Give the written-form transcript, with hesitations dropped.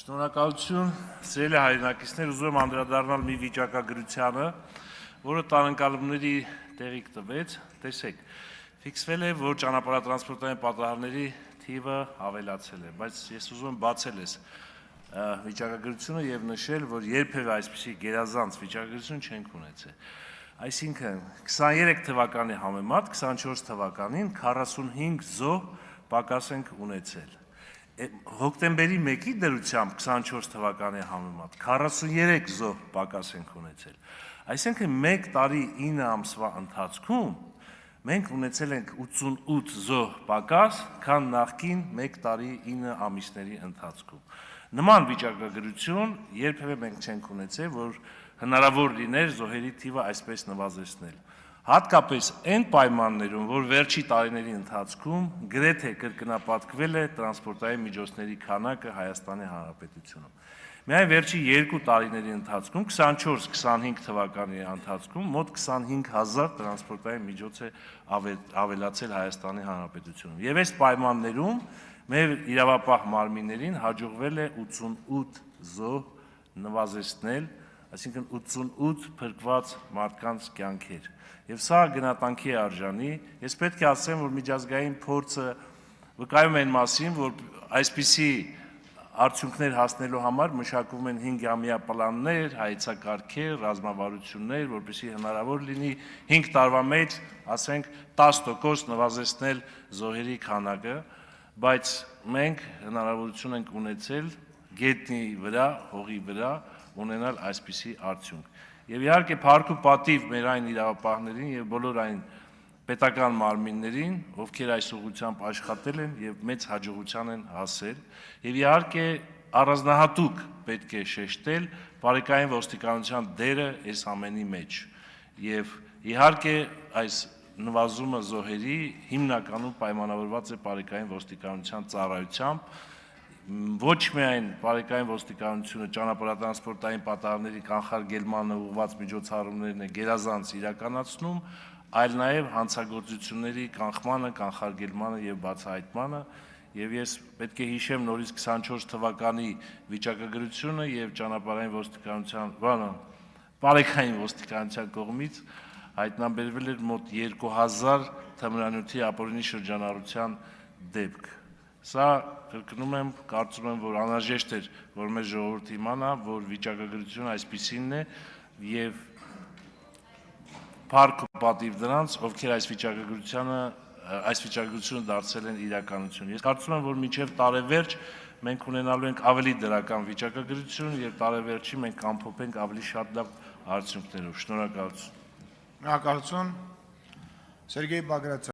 Շնորհակալություն, սիրելի հայրենակիցներ, ուզում եմ անդրադառնալ մի վիճակագրությանը, որը տարընկալումների տեղիք տվեց, տեսեք, ֆիքսվել է, որ ճանապարհատրանսպորտային պատահարների թիվը ավելացել է, բայց ես ուզում եմ բացել այս վիճակագրությունը եւ նշել, որ երբևէ այսպիսի գերազանց վիճակագրություն չենք ունեցել։ Այսինքն 23 թվականի համեմատ 24 թվականին 45 զոհ պակաս ենք ունեցել։ Հոկտեմբերի 1-ի դրությամբ 24 թվականի համեմատ 43 զոհ պակաս ենք ունեցել։ Այսինքն 1 տարի 9 ամսվա ընթացքում մենք ունեցել ենք 88 զոհ պակաս, քան նախկին 1 տարի 9 ամիսների ընթացքում։ Նման վիճակագրություն երբևէ մենք չենք ունեցել, որ հնարավոր լիներ զոհերի թիվը այսպես նվազեցնել։ Հատկապես այն պայմաններում, որ վերջի տարիների ընթացքում գրեթե կրկնապատկվել է տրանսպորտային միջոցների քանակը Հայաստանի Հանրապետությունում։ Միայն վերջի 2 տարիների ընթացքում 24-25 թվականի ընթացքում մոտ 25,000 տրանսպորտային միջոց է ավելացել Հայաստանի Հանրապետությունում։ Եվ այս պայմաններում մեր իրավապահ մարմիններին հաջողվել է 88 զոհ նվազեցնել, այսինքն 88 փրկված մարդկանց կյանքեր։ Եվ սա գնահատանքի է արժանի, ես պետք է ասեմ, որ միջազգային փորձը վկայում է այն մասին, որ այսպիսի արդյունքներ հասնելու համար մշակվում են 5-ամյա պլաններ, հայեցակարգեր, ռազմավարություններ, որպեսզի հնարավոր լինի 5 տարվա մեջ, ասենք 10% նվազեցնել զոհերի քանակը, բայց մենք հնարավորություն ենք ունեցել գետնի վրա, հողի վրա ունենալ այսպիսի արդյունք։ Եվ իհարկե փառք ու պատիվ մեր այն իրավապահներին եւ բոլոր այն պետական մարմիններին, ովքեր այս ուղղությամբ աշխատել են եւ մեծ հաջողության են հասել, եւ իհարկե առանձնահատուկ պետք է շեշտել բարեկային ոստիկանության դերը այս ամենի մեջ։ Եվ իհարկե այս նվազումը զոհերի հիմնականում պայմանավորված է բարեկային ոստիկանության ծառայությամբ, ոչ միայն բարեկային ոստիկանությունը ճանապարհատրանսպորտային պատահարների կանխարգելմանը ուղղված միջոցառումներն է գերազանց իրականացնում, այլ նաև հանցագործությունների կանխմանը, կանխարգելմանը եւ բացահայտմանը, եւ ես պետք է հիշեմ նորից 24 թվականի վիճակագրությունը եւ ճանապարհային ոստիկանության, բարեկային ոստիկանության կողմից հայտնաբերվել էր մոտ 2000 թմրանյութի ապօրինի շրջանառության դեպք։ Սա կրկնում եմ, կարծում եմ, որ անհրաժեշտ էր, որ մեր ժողովուրդը իմանա, որ վիճակագրությունը այսպիսինն է եւ փառք ու պատիվ դրանց, ովքեր այս վիճակագրությունը դարձել են իրականություն։ Ես կարծում եմ, որ մինչև տարեվերջ մենք ունենալու ենք ավելի դրական վիճակագրություն եւ տարեվերջին մենք կամփոփենք ավելի շատ լավ արդյունքներով։ Շնորհակալություն։ Շնորհակալություն։ Սերգեյ Բագրատյան